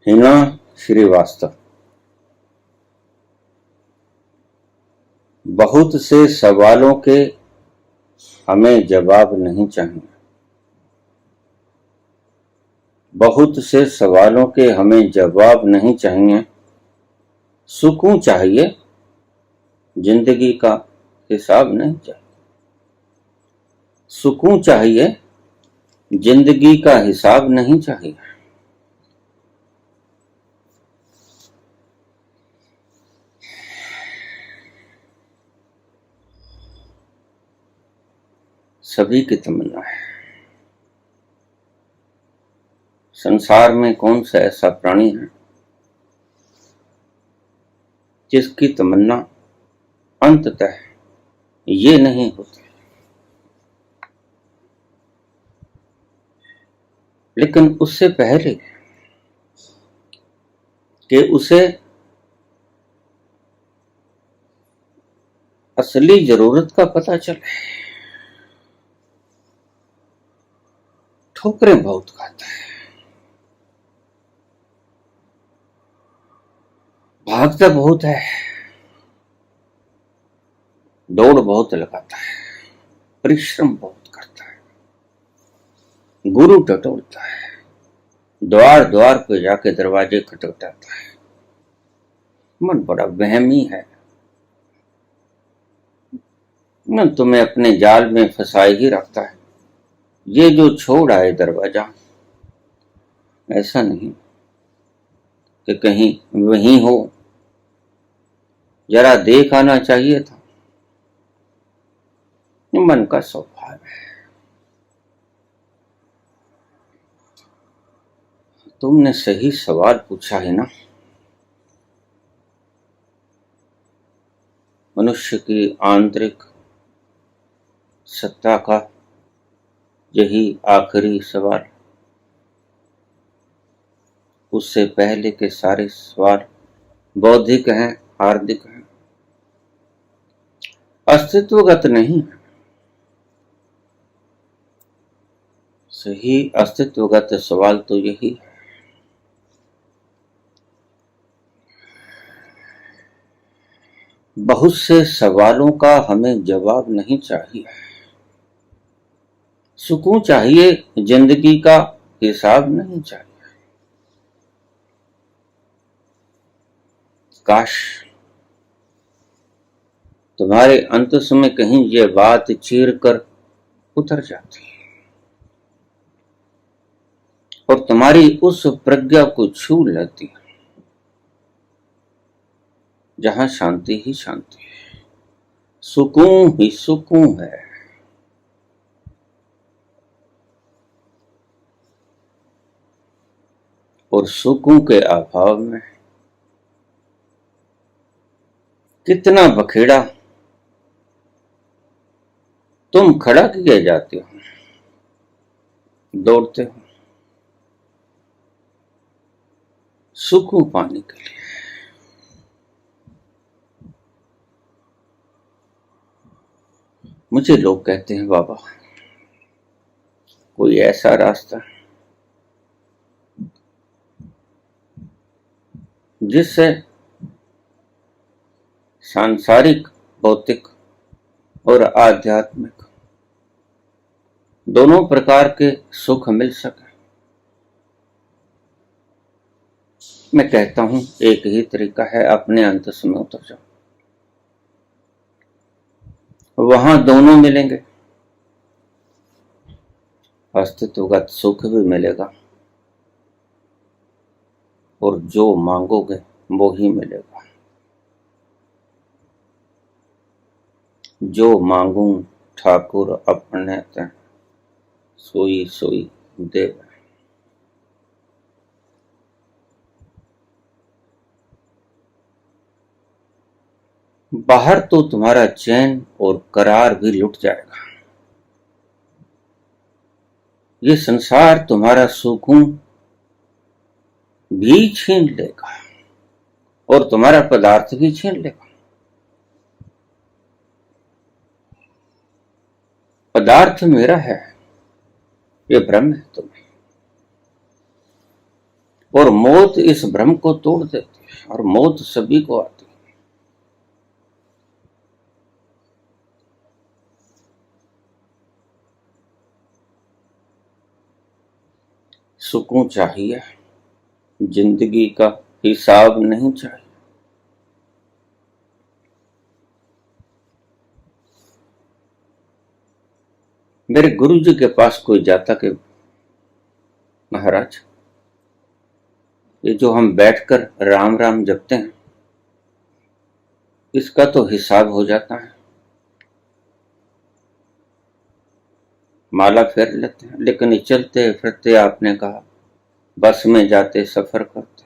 हिना श्रीवास्तव। बहुत से सवालों के हमें जवाब नहीं चाहिए। बहुत से सवालों के हमें जवाब नहीं चाहिए। सुकून चाहिए, जिंदगी का हिसाब नहीं चाहिए। सुकून चाहिए, जिंदगी का हिसाब नहीं चाहिए। सभी की तमन्ना है। संसार में कौन सा ऐसा प्राणी है जिसकी तमन्ना अंततः ये नहीं होती। लेकिन उससे पहले कि उसे असली जरूरत का पता चले, ठोकरें बहुत खाता है, भागता बहुत है, दौड़ बहुत लगाता है, परिश्रम बहुत करता है, गुरु टटोलता है, द्वार द्वार पे जाके दरवाजे खटखटाता है। मन बड़ा वहमी है, मन तुम्हें अपने जाल में फंसाए ही रखता है। ये जो छोड़ आए दरवाजा, ऐसा नहीं कि कहीं वहीं हो, जरा देख आना चाहिए था। मन का स्वभाव है। तुमने सही सवाल पूछा है ना। मनुष्य की आंतरिक सत्ता का यही आखिरी सवाल। उससे पहले के सारे सवाल बौद्धिक हैं, हार्दिक हैं, अस्तित्वगत नहीं है। सही अस्तित्वगत सवाल तो यही है। बहुत से सवालों का हमें जवाब नहीं चाहिए। सुकून चाहिए, जिंदगी का हिसाब नहीं चाहिए। काश तुम्हारे अंतस में कहीं ये बात चीर कर उतर जाती और तुम्हारी उस प्रज्ञा को छू लेती जहां शांति ही शांति है, सुकून ही सुकून है। और सुकून के अभाव में कितना बखेड़ा तुम खड़ा किए जाते हो, दौड़ते हो सुकून पाने के लिए। मुझे लोग कहते हैं, बाबा कोई ऐसा रास्ता जिससे सांसारिक, भौतिक और आध्यात्मिक दोनों प्रकार के सुख मिल सके। मैं कहता हूं एक ही तरीका है, अपने अंतस में उतर जाओ, वहां दोनों मिलेंगे। अस्तित्वगत सुख भी मिलेगा और जो मांगोगे वो ही मिलेगा। जो मांगू ठाकुर अपने तन, सोई सोई देव। बाहर तो तुम्हारा चैन और करार भी लुट जाएगा। ये संसार तुम्हारा सुकून भी छीन लेगा और तुम्हारा पदार्थ भी छीन लेगा। पदार्थ मेरा है, ये भ्रम है तुम्हें। और मौत इस भ्रम को तोड़ देती है, और मौत सभी को आती है। सुकून चाहिए, जिंदगी का हिसाब नहीं चाहिए। मेरे गुरु जी के पास कोई जाता कि महाराज, ये जो हम बैठकर राम राम जपते हैं, इसका तो हिसाब हो जाता है। माला फेर लेते हैं, लेकिन ये चलते फिरते, आपने कहा बस में जाते, सफर करते,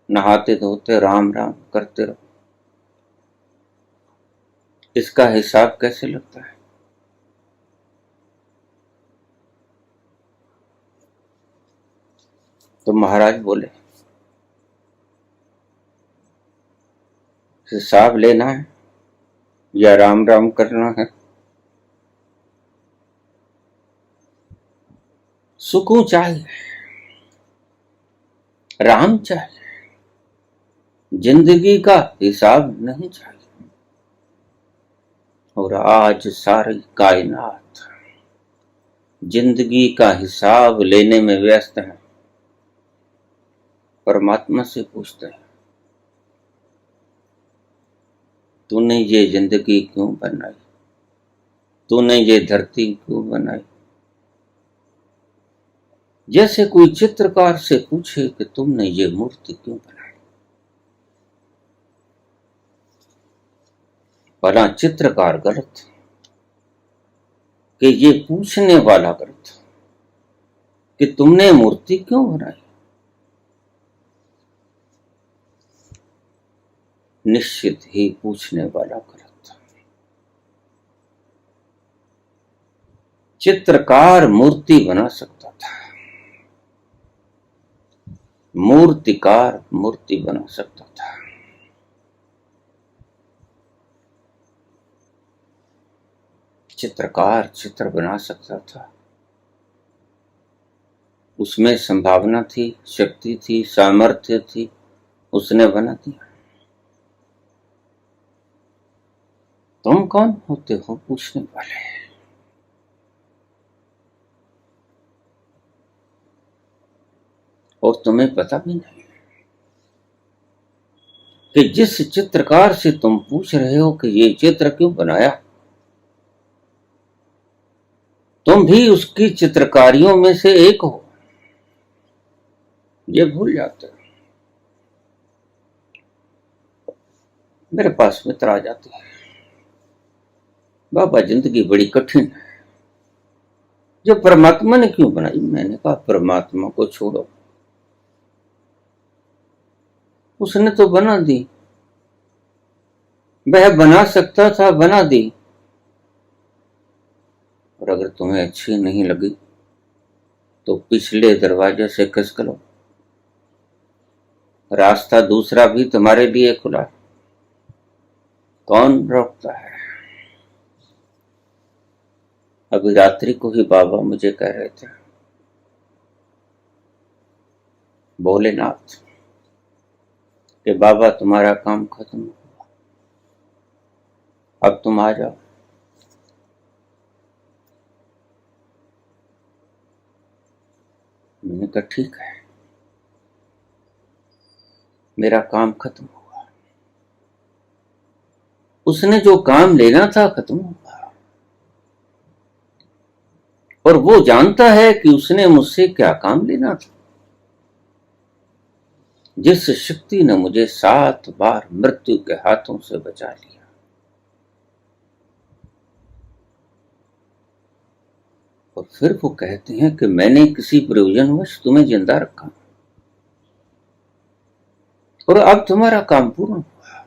नहाते धोते राम राम करते रहो, इसका हिसाब कैसे लगता है? तो महाराज बोले, हिसाब लेना है या राम राम करना है? सुकून चाहिए, राम चाहिए, जिंदगी का हिसाब नहीं चाहिए। और आज सारी कायनात जिंदगी का हिसाब लेने में व्यस्त है। परमात्मा से पूछते हैं, तूने ये जिंदगी क्यों बनाई? तूने ये धरती क्यों बनाई? जैसे कोई चित्रकार से पूछे कि तुमने ये मूर्ति क्यों बनाई। भला चित्रकार गलत कि ये पूछने वाला गलत कि तुमने मूर्ति क्यों बनाई? निश्चित ही पूछने वाला गलत। चित्रकार मूर्ति बना सकता था, मूर्तिकार मूर्ति बना सकता था। चित्रकार चित्र बना सकता था, उसमें संभावना थी, शक्ति थी, सामर्थ्य थी, उसने बना दिया। तुम कौन होते हो पूछने वाले? और तुम्हें पता भी नहीं कि जिस चित्रकार से तुम पूछ रहे हो कि ये चित्र क्यों बनाया, तुम भी उसकी चित्रकारियों में से एक हो। ये भूल जाते हो। मेरे पास मित्र आ जाते हैं, बाबा जिंदगी बड़ी कठिन है, जो परमात्मा ने क्यों बनाई? मैंने कहा परमात्मा को छोड़ो, उसने तो बना दी, वह बना सकता था, बना दी। और अगर तुम्हें अच्छी नहीं लगी तो पिछले दरवाजे से खिसक लो, रास्ता दूसरा भी तुम्हारे लिए खुला। कौन रोकता है? अभी रात्रि को ही बाबा मुझे कह रहे थे, भोलेनाथ कि बाबा तुम्हारा काम खत्म हुआ, अब तुम आ जाओ। मैंने कहा ठीक है, मेरा काम खत्म हुआ। उसने जो काम लेना था खत्म हुआ, और वो जानता है कि उसने मुझसे क्या काम लेना था। जिस शक्ति ने मुझे 7 बार मृत्यु के हाथों से बचा लिया, और फिर वो कहते हैं कि मैंने किसी प्रयोजनवश तुम्हें जिंदा रखा और अब तुम्हारा काम पूर्ण हुआ।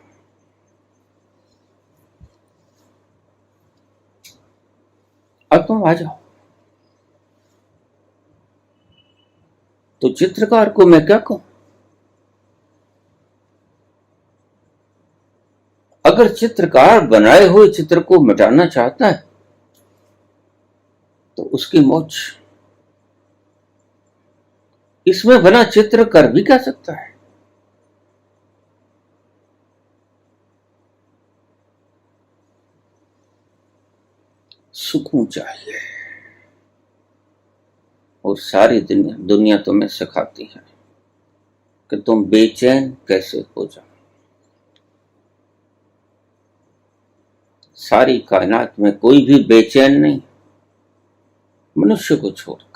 अब तुम आ जाओ। तो चित्रकार को मैं क्या कहूं? अगर चित्रकार बनाए हुए चित्र को मिटाना चाहता है तो उसकी मौज। इसमें बना चित्र कर भी क्या सकता है? सुकून चाहिए। और सारी दुनिया तुम्हें सिखाती है कि तुम बेचैन कैसे हो जाओ। सारी कायनात में कोई भी बेचैन नहीं, मनुष्य को छोड़कर।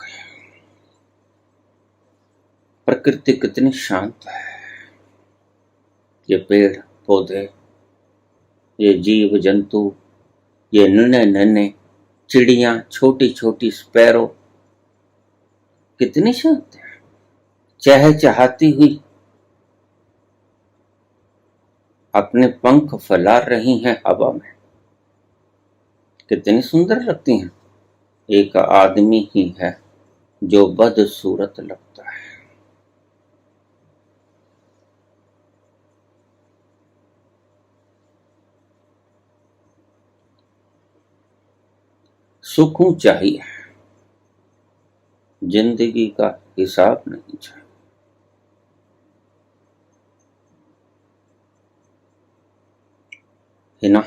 प्रकृति कितनी शांत है। ये पेड़ पौधे, ये जीव जंतु, ये नन्हे नन्हे चिड़ियां, छोटी छोटी स्पैरो, कितनी शांत है। चहचहाती हुई अपने पंख फैला रही हैं हवा में, कितनी सुंदर लगती हैं। एक आदमी ही है जो बदसूरत लगता है। सुकून चाहिए, जिंदगी का हिसाब नहीं चाहिए। हिना,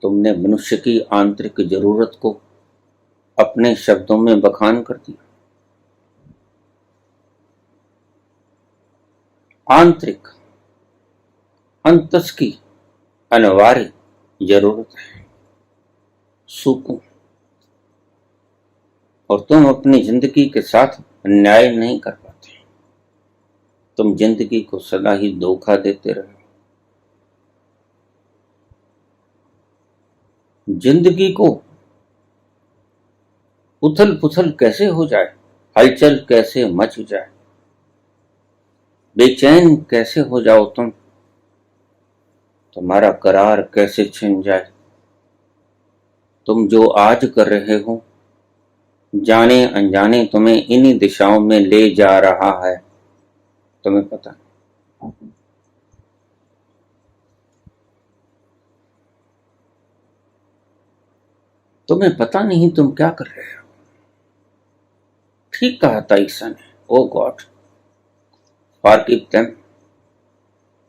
तुमने मनुष्य की आंतरिक जरूरत को अपने शब्दों में बखान कर दिया। आंतरिक, अंतस की अनिवार्य जरूरत है सुकून। और तुम अपनी जिंदगी के साथ अन्याय नहीं कर पाते। तुम जिंदगी को सदा ही धोखा देते रहे। जिंदगी को उथल पुथल कैसे हो जाए, हलचल कैसे मच जाए, बेचैन कैसे हो जाओ तुम, तुम्हारा करार कैसे छिन जाए। तुम जो आज कर रहे हो, जाने अनजाने तुम्हें इन्हीं दिशाओं में ले जा रहा है, तुम्हें पता नहीं। तुम्हें पता नहीं तुम क्या कर रहे हो। ठीक कहा था ईसा ने, ओ God, forgive them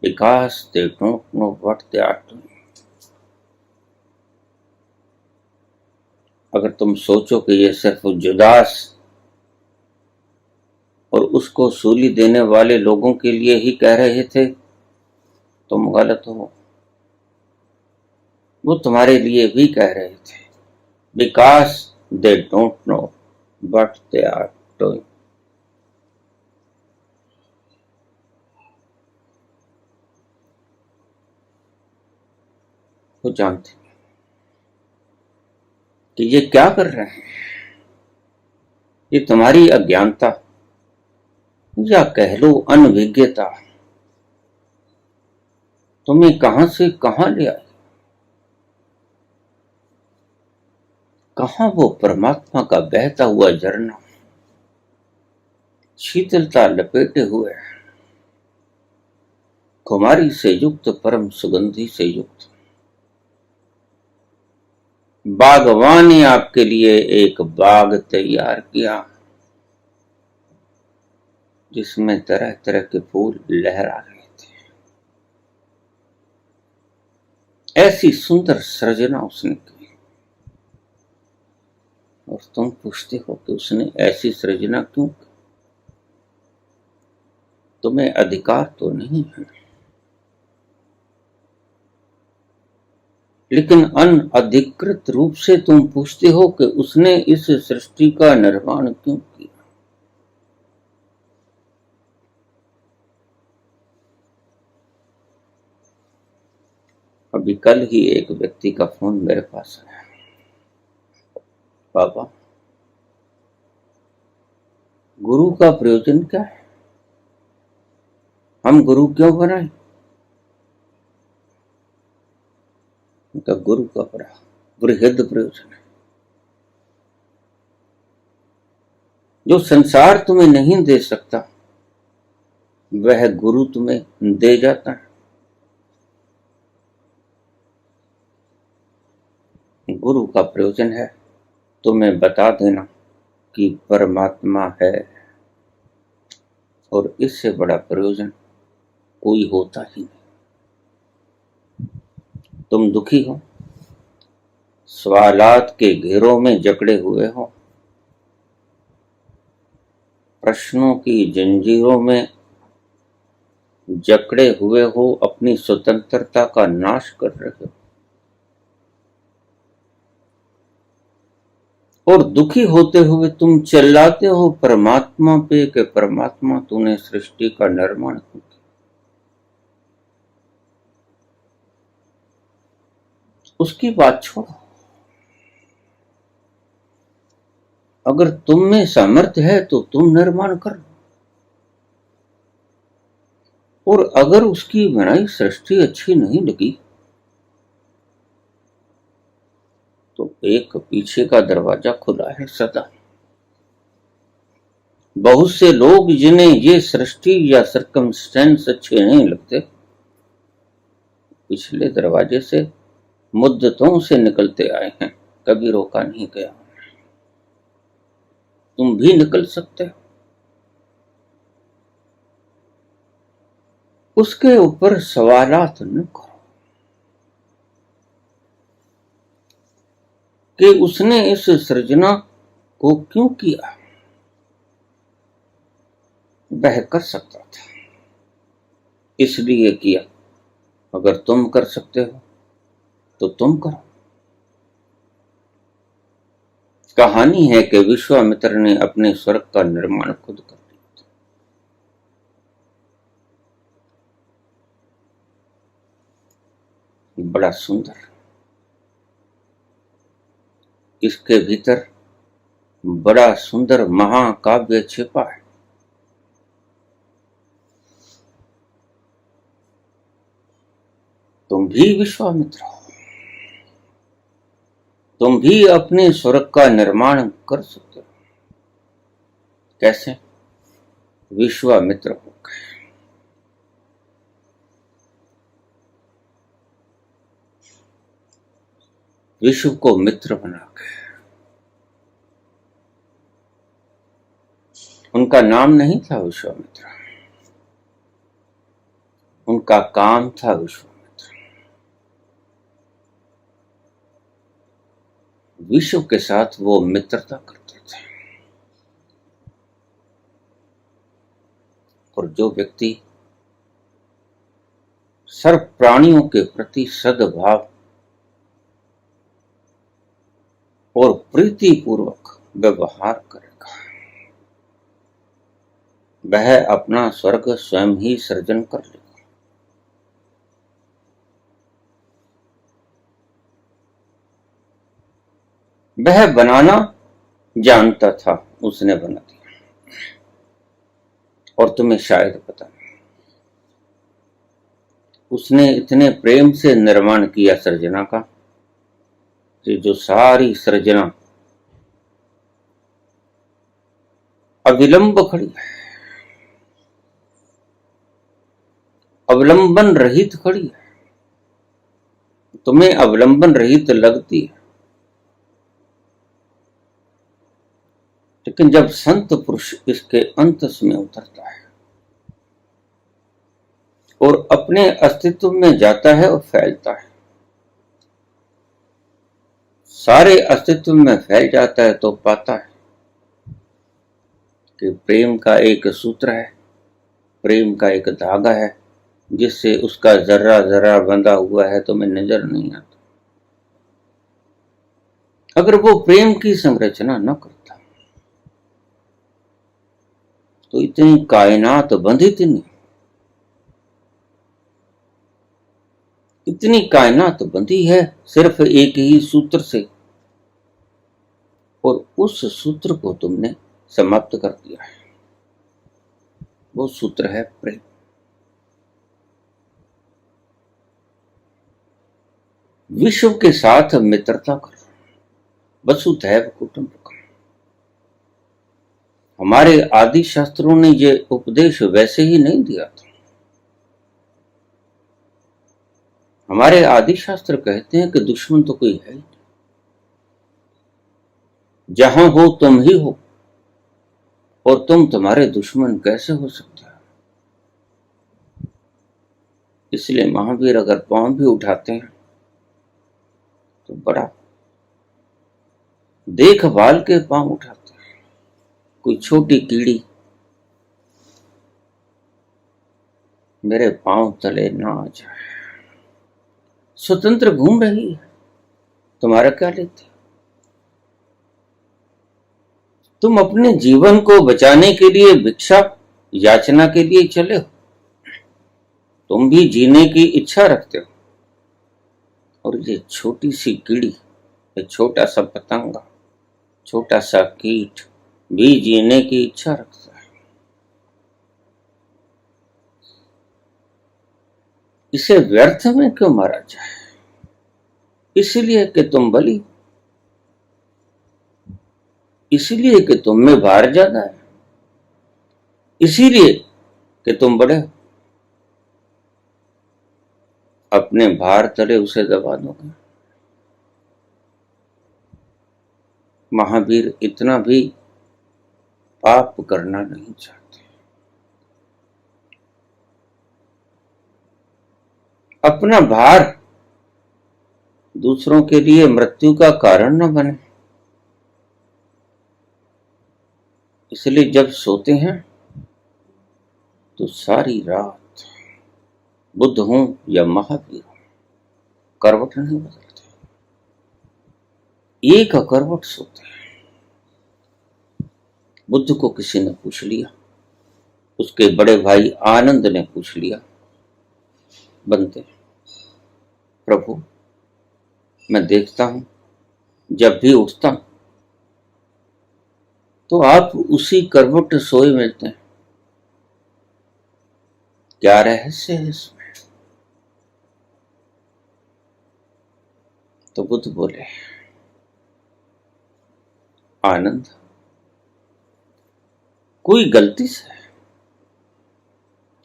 because they don't know what they are doing। अगर तुम सोचो कि ये सिर्फ जुदास और उसको सूली देने वाले लोगों के लिए ही कह रहे थे, तुम गलत हो। वो तुम्हारे लिए भी कह रहे थे, because they don't know what they are doing। वो जानते कि ये क्या कर रहे हैं। ये तुम्हारी अज्ञानता या कह लो अनभिज्ञता तुम्हें कहां से कहां ले आई। कहां वो परमात्मा का बहता हुआ झरना, शीतलता लपेटे हुए, कुमारी से युक्त, परम सुगंधी से युक्त। बागवान ने आपके लिए एक बाग तैयार किया जिसमें तरह तरह के फूल लहरा रहे थे। ऐसी सुंदर सृजना उसने की और तुम पूछते हो कि उसने ऐसी सृजना क्यों की। तुम्हें अधिकार तो नहीं है, लेकिन अनधिकृत रूप से तुम पूछते हो कि उसने इस सृष्टि का निर्माण क्यों किया। अभी कल ही एक व्यक्ति का फोन मेरे पास आया, बाबा गुरु का प्रयोजन क्या है, हम गुरु क्यों बनाए। उनका गुरु का बड़ा बृहद प्रयोजन है जो संसार तुम्हें नहीं दे सकता, वह गुरु तुम्हें दे जाता है। गुरु का प्रयोजन है तुम्हें बता देना कि परमात्मा है और इससे बड़ा प्रयोजन कोई होता ही नहीं। तुम दुखी हो, सवालात के घेरों में जकड़े हुए हो, प्रश्नों की जंजीरों में जकड़े हुए हो, अपनी स्वतंत्रता का नाश कर रहे हो और दुखी होते हुए तुम चिल्लाते हो परमात्मा पे कि परमात्मा तूने सृष्टि का निर्माण क्यों किया। उसकी बात छोड़ो। अगर तुम में सामर्थ्य है तो तुम निर्माण करो, और अगर उसकी बनाई सृष्टि अच्छी नहीं लगी तो एक पीछे का दरवाजा खुला है सदा। बहुत से लोग जिन्हें ये सृष्टि या सर्कमस्टेंस अच्छे नहीं लगते, पिछले दरवाजे से मुद्दतों से निकलते आए हैं, कभी रोका नहीं गया। तुम भी निकल सकते हो। उसके ऊपर सवालात न करो कि उसने इस सृजना को क्यों किया। वह कर सकता था, इसलिए किया। अगर तुम कर सकते हो तो तुम करो। कहानी है कि विश्वामित्र ने अपने स्वर्ग का निर्माण खुद कर दिया था। बड़ा सुंदर, इसके भीतर बड़ा सुंदर महाकाव्य छिपा है। तुम भी विश्वामित्र हो, तुम भी अपने स्वर्ग का निर्माण कर सकते हो। कैसे? विश्वामित्र हो गए। विश्व को मित्र बना गए। उनका नाम नहीं था विश्वामित्र, उनका काम था विश्वामित्र। विश्व के साथ वो मित्रता करते थे। और जो व्यक्ति सर्व प्राणियों के प्रति सद्भाव और प्रीति पूर्वक व्यवहार करेगा, वह अपना स्वर्ग स्वयं ही सृजन कर लेगा। वह बनाना जानता था, उसने बना दिया। और तुम्हें शायद पता नहीं, उसने इतने प्रेम से निर्माण किया सृजना का कि जो सारी सृजना अविलंब खड़ी है, अवलंबन रहित खड़ी है। तुम्हें अवलंबन रहित लगती है, लेकिन जब संत पुरुष इसके अंत में उतरता है और अपने अस्तित्व में जाता है और फैलता है, सारे अस्तित्व में फैल जाता है, तो पाता है कि प्रेम का एक सूत्र है, प्रेम का एक धागा है, जिससे उसका जर्रा जर्रा बंधा हुआ है, तुम्हें नजर नहीं आता। अगर वो प्रेम की संरचना न करता तो इतनी कायनात बंधित नहीं। इतनी कायनात बंधी है सिर्फ एक ही सूत्र से, और उस सूत्र को तुमने समाप्त कर दिया है। वो सूत्र है प्रेम। विश्व के साथ मित्रता करो, वसुधैव कुटुंबकम। हमारे आदि शास्त्रों ने ये उपदेश वैसे ही नहीं दिया था। हमारे आदि शास्त्र कहते हैं कि दुश्मन तो कोई है ही नहीं, जहां हो तुम ही हो, और तुम तुम्हारे दुश्मन कैसे हो सकते हो? इसलिए महावीर अगर पांव भी उठाते हैं तो बड़ा देखभाल के पांव उठाते हैं, कोई छोटी कीड़ी मेरे पांव तले ना आ जाए। स्वतंत्र घूम रही है, तुम्हारा क्या लेते? तुम अपने जीवन को बचाने के लिए भिक्षा याचना के लिए चले हो। तुम भी जीने की इच्छा रखते हो, और ये छोटी सी कीड़ी, ये छोटा सा पतंगा, छोटा सा कीट भी जीने की इच्छा रखता है। इसे व्यर्थ में क्यों मारा जाए? इसलिए कि तुम बली, इसीलिए कि तुम में भार ज्यादा है, इसीलिए कि तुम बड़े हो। अपने भार तले उसे दबा दोगे। महावीर इतना भी पाप करना नहीं चाहते। अपना भार दूसरों के लिए मृत्यु का कारण न बने, इसलिए जब सोते हैं तो सारी रात बुद्ध हूं या महावीर हूं, करवट नहीं बदलते, एक करवट सोते हैं। बुद्ध को किसी ने पूछ लिया, उसके बड़े भाई आनंद ने पूछ लिया, बनते प्रभु मैं देखता हूं जब भी उठता हूं तो आप उसी करवट सोए मिलते हैं, क्या रहस्य है इसमें? तो बुद्ध बोले, आनंद कोई गलती से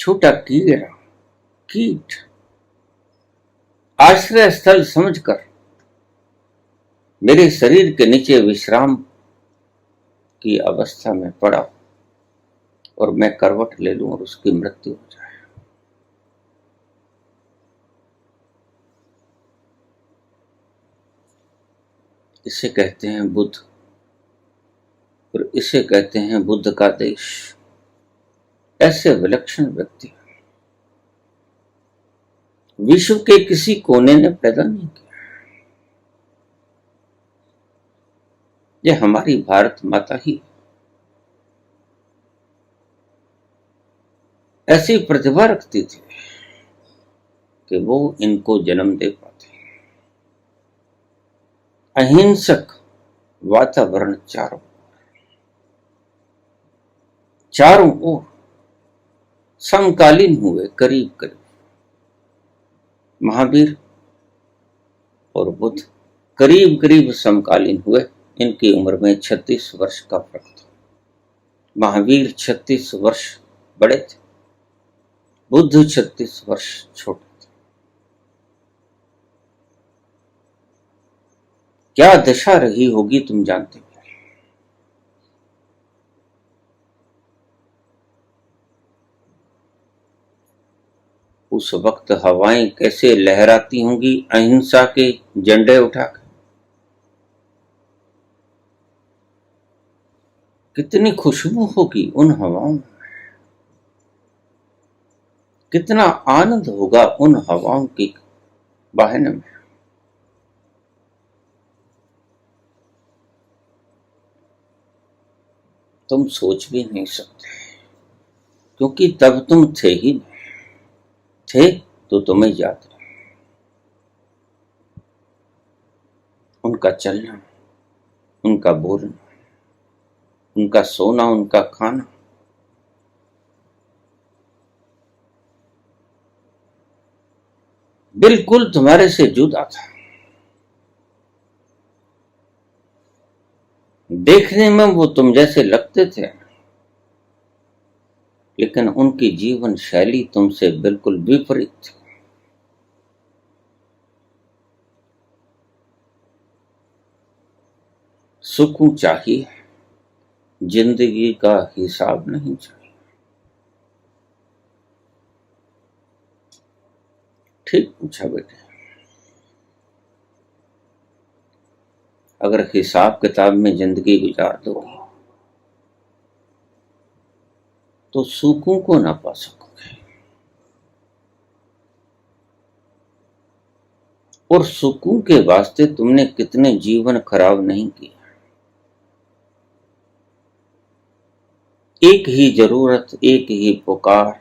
छोटा कीड़ा, कीट आश्रय स्थल समझकर मेरे शरीर के नीचे विश्राम की अवस्था में पड़ा और मैं करवट ले लूं और उसकी मृत्यु हो जाए। इसे कहते हैं बुद्ध, और इसे कहते हैं बुद्ध का देश। ऐसे विलक्षण व्यक्ति विश्व के किसी कोने ने पैदा नहीं किया। यह हमारी भारत माता ही ऐसी प्रतिभा रखती थी कि वो इनको जन्म दे पाते। अहिंसक वातावरण चारों ओर समकालीन हुए, करीब करीब महावीर और बुद्ध करीब करीब समकालीन हुए। इनकी उम्र में 36 वर्ष का फर्क था। महावीर 36 वर्ष बड़े थे, बुद्ध 36 वर्ष छोटे थे। क्या दशा रही होगी तुम जानते हो। उस वक्त हवाएं कैसे लहराती होंगी अहिंसा के झंडे उठाकर। कितनी खुशबू होगी उन हवाओं में, कितना आनंद होगा उन हवाओं की बहने में। तुम सोच भी नहीं सकते, क्योंकि तब तुम थे ही नहीं। थे तो तुम्हें याद रहे उनका चलना, उनका बोलना, उनका सोना, उनका खाना। बिल्कुल तुम्हारे से जुदा था। देखने में वो तुम जैसे लगते थे, लेकिन उनकी जीवन शैली तुमसे बिल्कुल विपरीत थी। सुकून चाहिए जिंदगी का हिसाब नहीं चाहिए। ठीक पूछा बेटे। अगर हिसाब किताब में जिंदगी गुजार दोगे तो सुखों को ना पा सकोगे, और सुकून के वास्ते तुमने कितने जीवन खराब नहीं किए। एक ही जरूरत, एक ही पुकार,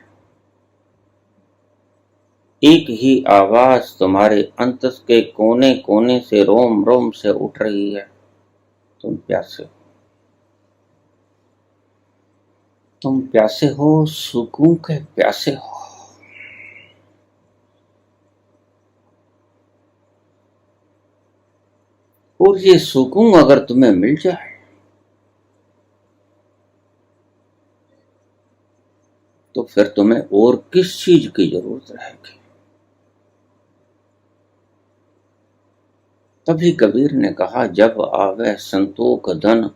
एक ही आवाज तुम्हारे अंतस के कोने कोने से, रोम रोम से उठ रही है। तुम प्यासे हो, तुम प्यासे हो, सुकून के प्यासे हो। और ये सुकून अगर तुम्हें मिल जाए तो फिर तुम्हें और किस चीज की जरूरत रहेगी। तभी कबीर ने कहा, जब आवे संतोख धन,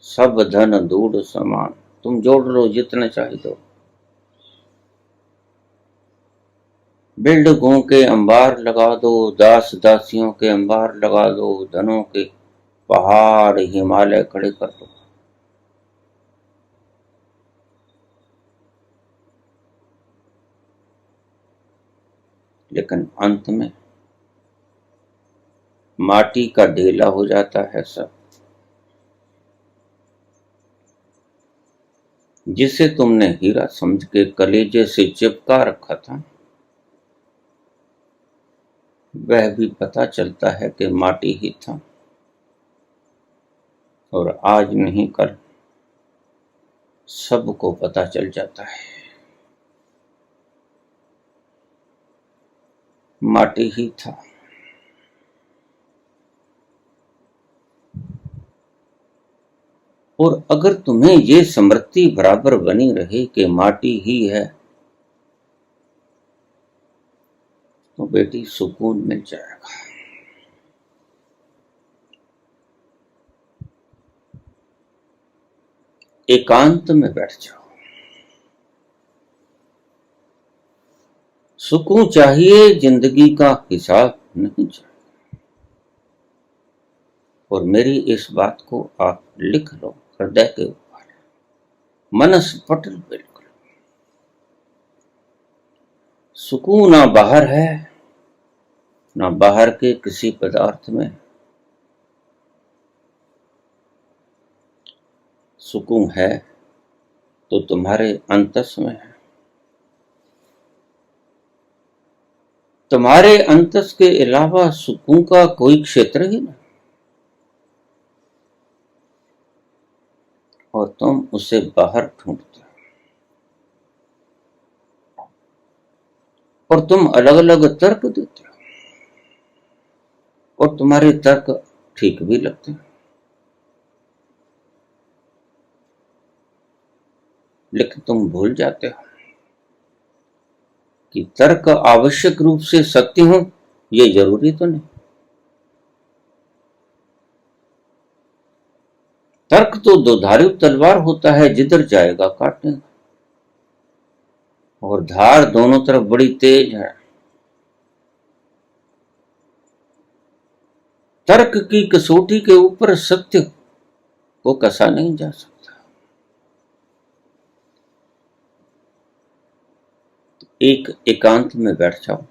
सब धन दूध समान। तुम जोड़ लो जितने चाहे दो, बिल्डकों के अंबार लगा दो, दास दासियों के अंबार लगा दो, धनों के पहाड़ हिमालय खड़े कर दो, लेकिन अंत में माटी का ढेला हो जाता है सब। जिसे तुमने हीरा समझ के कलेजे से चिपका रखा था, वह भी पता चलता है कि माटी ही था, और आज नहीं कल सबको पता चल जाता है माटी ही था। और अगर तुम्हें ये स्मृति बराबर बनी रहे कि माटी ही है, तो बेटी सुकून मिल जाएगा। एकांत में बैठ जाओ। सुकून चाहिए, जिंदगी का हिसाब नहीं चाहिए। और मेरी इस बात को आप लिख लो हृदय के ऊपर, मनस पटल पे लिख लो। सुकून ना बाहर है, ना बाहर के किसी पदार्थ में। सुकून है तो तुम्हारे अंतस में है। तुम्हारे अंतस के अलावा सुकून का कोई क्षेत्र ही नहीं, और तुम उसे बाहर ढूंढते हो। और तुम अलग अलग तर्क देते हो, और तुम्हारे तर्क ठीक भी लगते हैं, लेकिन तुम भूल जाते हो कि तर्क आवश्यक रूप से सत्य हो, ये जरूरी तो नहीं। तर्क तो दुधारू तलवार होता है, जिधर जाएगा काटेगा, और धार दोनों तरफ बड़ी तेज है। तर्क की कसौटी के ऊपर सत्य को कसा नहीं जा सकता। एक एकांत में बैठ जाओ,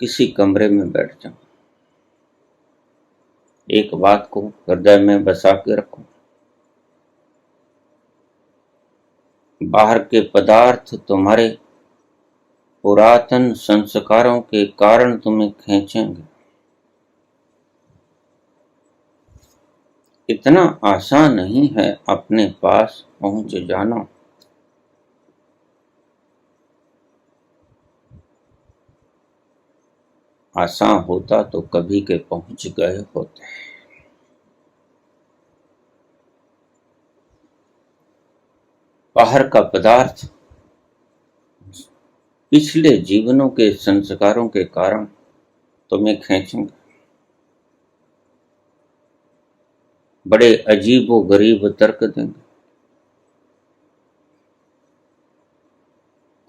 किसी कमरे में बैठ जाओ, एक बात को हृदय में बसा के रखो, बाहर के पदार्थ तुम्हारे पुरातन संस्कारों के कारण तुम्हें खींचेंगे। इतना आसान नहीं है अपने पास पहुंच जाना। आसान होता तो कभी के पहुंच गए होते। बाहर का पदार्थ पिछले जीवनों के संस्कारों के कारण तुम्हें खींचेंगे। बड़े अजीबो गरीब तर्क देंगे।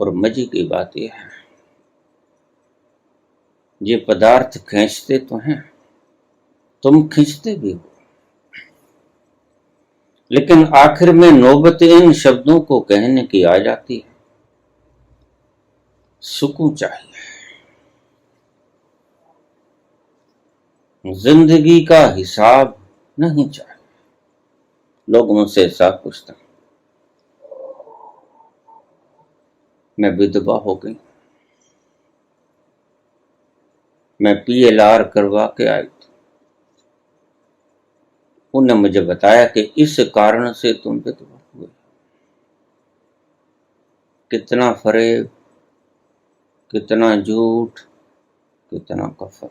और मजे की बात यह है, ये पदार्थ खींचते तो हैं, तुम खींचते भी हो, लेकिन आखिर में नौबत इन शब्दों को कहने की आ जाती है, सुकून चाहिए, जिंदगी का हिसाब नहीं चाहिए। लोग मुझसे ऐसा पूछते हैं, मैं विधवा हो गई, मैं PLR करवा के आई थी, उन्होंने मुझे बताया कि इस कारण से तुम विधवा हुए। कितना फरेब, कितना झूठ, कितना कफर,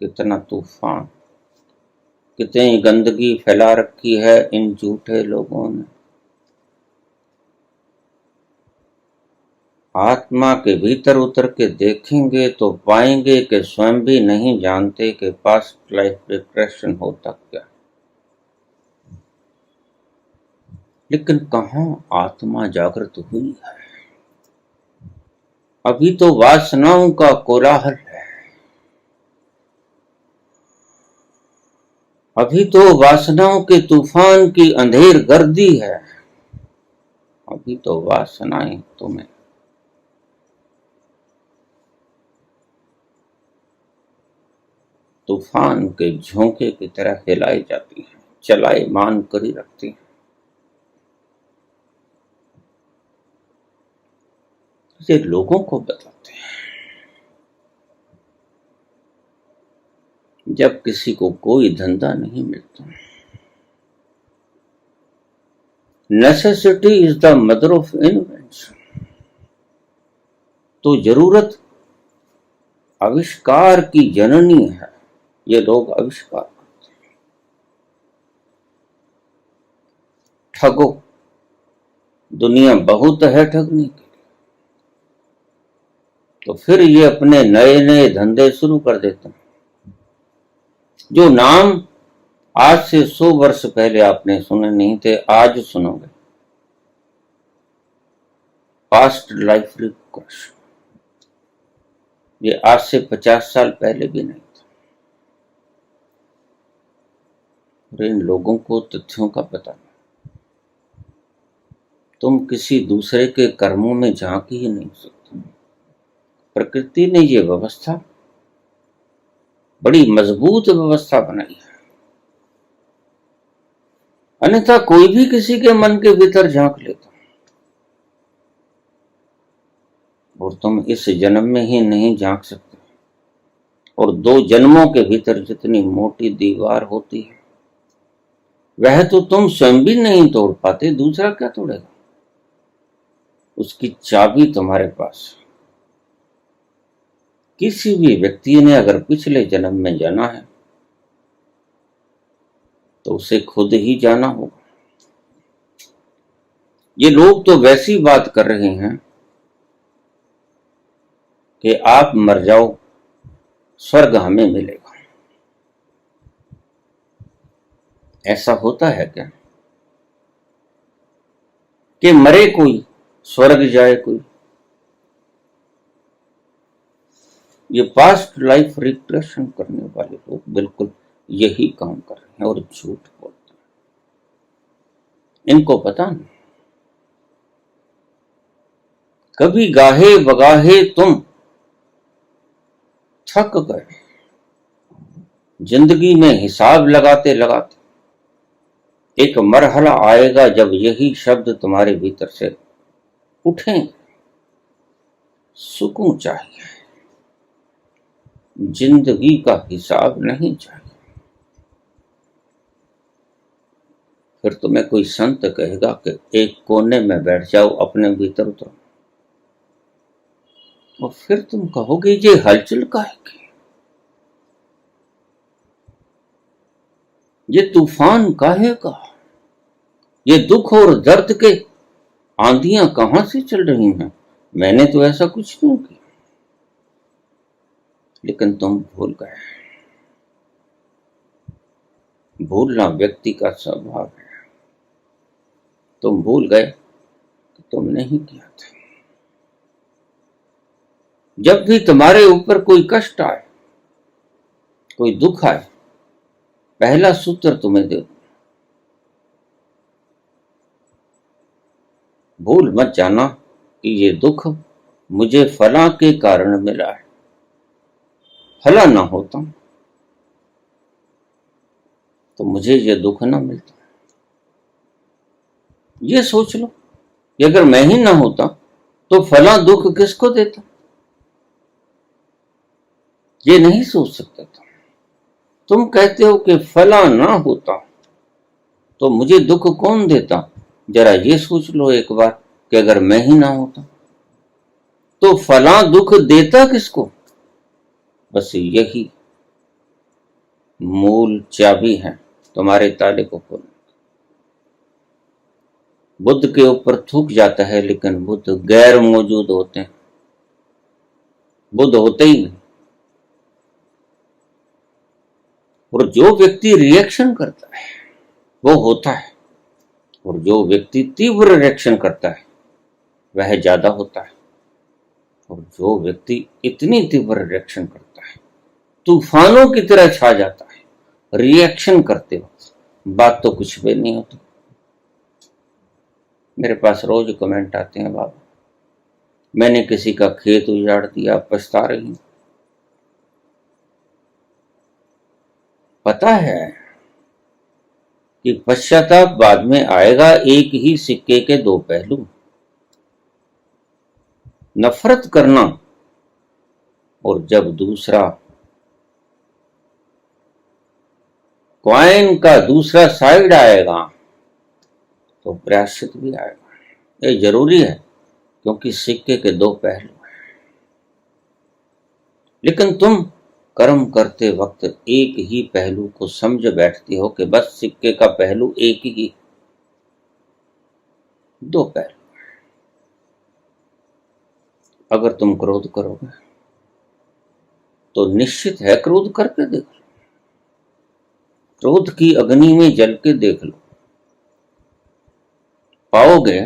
कितना तूफान, कितनी गंदगी फैला रखी है इन झूठे लोगों ने। आत्मा के भीतर उतर के देखेंगे तो पाएंगे कि स्वयं भी नहीं जानते कि पास्ट लाइफ रिग्रेशन होता क्या। लेकिन कहाँ आत्मा जागृत हुई है, अभी तो वासनाओं का कोलाहल है, अभी तो वासनाओं के तूफान की अंधेर गर्दी है, अभी तो वासनाएं तुम्हें तूफान के झोंके की तरह हिलाई जाती हैं, चलाए मान करी रखती हैं। ये लोगों को बताते हैं। जब किसी को कोई धंधा नहीं मिलता, necessity is the mother of invention, तो जरूरत आविष्कार की जननी है। ये लोग आविष्कार करते हैं। ठगो, दुनिया बहुत है ठगने की, तो फिर ये अपने नए नए धंधे शुरू कर देते हैं। जो नाम आज से 100 वर्ष पहले आपने सुने नहीं थे, आज सुनोगे। पास्ट लाइफ रिग्रेशन, ये आज से 50 साल पहले भी नहीं था। और इन लोगों को तथ्यों का पता नहीं। तुम किसी दूसरे के कर्मों में झांक ही नहीं सकते। प्रकृति ने ये व्यवस्था बड़ी मजबूत व्यवस्था बनाई है, अन्यथा कोई भी किसी के मन के भीतर झांक लेता, और तुम इस जन्म में ही नहीं झांक सकते। और 2 जन्मों के भीतर जितनी मोटी दीवार होती है, वह तो तुम स्वयं भी नहीं तोड़ पाते, दूसरा क्या तोड़ेगा। उसकी चाबी तुम्हारे पास। किसी भी व्यक्ति ने अगर पिछले जन्म में जाना है तो उसे खुद ही जाना होगा। ये लोग तो वैसी बात कर रहे हैं कि आप मर जाओ, स्वर्ग हमें मिलेगा। ऐसा होता है क्या कि मरे कोई स्वर्ग जाए कोई? ये पास्ट लाइफ रिग्रेशन करने वाले लोग बिल्कुल यही काम कर रहे हैं और झूठ बोलते हैं। इनको पता नहीं। कभी गाहे बगाहे तुम थक गए, जिंदगी में हिसाब लगाते लगाते एक मरहला आएगा जब यही शब्द तुम्हारे भीतर से उठेंगे, सुकून चाहिए, जिंदगी का हिसाब नहीं चाहिए। फिर तुम्हें कोई संत कहेगा कि एक कोने में बैठ जाओ, अपने भीतर उतरो, और फिर तुम कहोगे ये हलचल काहे की, ये तूफान काहे का, ये दुख और दर्द के आंधियां कहां से चल रही हैं, मैंने तो ऐसा कुछ नहीं किया। लेकिन तुम भूल गए, भूलना व्यक्ति का स्वभाव है। तुम भूल गए कि तुमने ही किया था। जब भी तुम्हारे ऊपर कोई कष्ट आए, कोई दुख आए, पहला सूत्र तुम्हें दे दूं, भूल मत जाना कि ये दुख मुझे फला के कारण मिला है। फला ना होता तो मुझे ये दुख ना मिलता। ये सोच लो कि अगर मैं ही ना होता तो फला दुख किसको देता। ये नहीं सोच सकता था। तुम कहते हो कि फला ना होता तो मुझे दुख कौन देता। जरा ये सोच लो एक बार कि अगर मैं ही ना होता तो फला दुख देता किसको। बस यही मूल चाबी है तुम्हारे ताले को खोलने। बुद्ध के ऊपर थूक जाता है, लेकिन बुद्ध गैर मौजूद होते हैं, बुद्ध होते ही नहीं। और जो व्यक्ति रिएक्शन करता है वो होता है, और जो व्यक्ति तीव्र रिएक्शन करता है वह ज्यादा होता है। और जो व्यक्ति इतनी तीव्र रिएक्शन करता है, तूफानों की तरह छा जाता है, रिएक्शन करते वक्त बात तो कुछ भी नहीं होती। मेरे पास रोज कमेंट आते हैं, बाबा मैंने किसी का खेत उजाड़ दिया, पछता रही हूं। पता है कि पश्चाताप बाद में आएगा। एक ही सिक्के के दो पहलू। नफरत करना और जब दूसरा कॉइन का दूसरा साइड आएगा तो प्रायश्चित भी आएगा। ये जरूरी है क्योंकि सिक्के के दो पहलू हैं। लेकिन तुम कर्म करते वक्त एक ही पहलू को समझ बैठती हो कि बस सिक्के का पहलू एक ही, दो पहलू। अगर तुम क्रोध करोगे तो निश्चित है, क्रोध करके देख लो, क्रोध की अग्नि में जल के देख लो, पाओगे